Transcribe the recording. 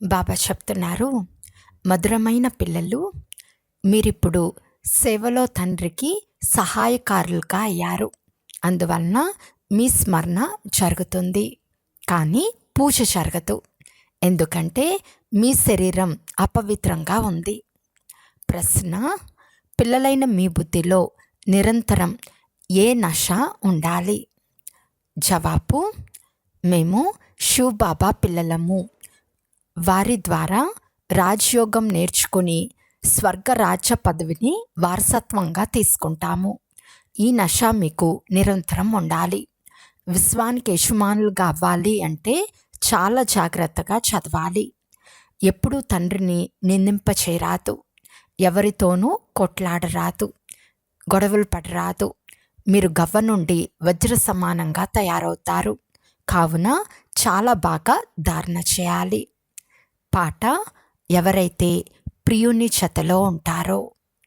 బాబా చెప్తున్నారు, మధురమైన పిల్లలు, మీరిప్పుడు సేవలో తండ్రికి సహాయకారులుగా అయ్యారు. అందువలన మీ స్మరణ జరుగుతుంది, కానీ పూజ జరగదు. ఎందుకంటే మీ శరీరం అపవిత్రంగా ఉంది. ప్రశ్న: పిల్లలైన మీ బుద్ధిలో నిరంతరం ఏ నశ ఉండాలి? జవాబు: మేము శివ్ బాబా పిల్లలము. వారి ద్వారా రాజయోగం నేర్చుకుని స్వర్గరాజ్య పదవిని వారసత్వంగా తీసుకుంటాము. ఈ నశ మీకు నిరంతరం ఉండాలి. విశ్వానికి యజమానులుగా అవ్వాలి అంటే చాలా జాగ్రత్తగా చదవాలి. ఎప్పుడూ తండ్రిని నిందింపచేయరాదు, ఎవరితోనూ కొట్లాడరాదు, గొడవలు పడరాదు. మీరు గవ్వ నుండి వజ్ర సమానంగా తయారవుతారు. కావున చాలా బాగా ధారణ చేయాలి. పాట: ఎవరైతే ప్రియుని జతలో ఉంటారో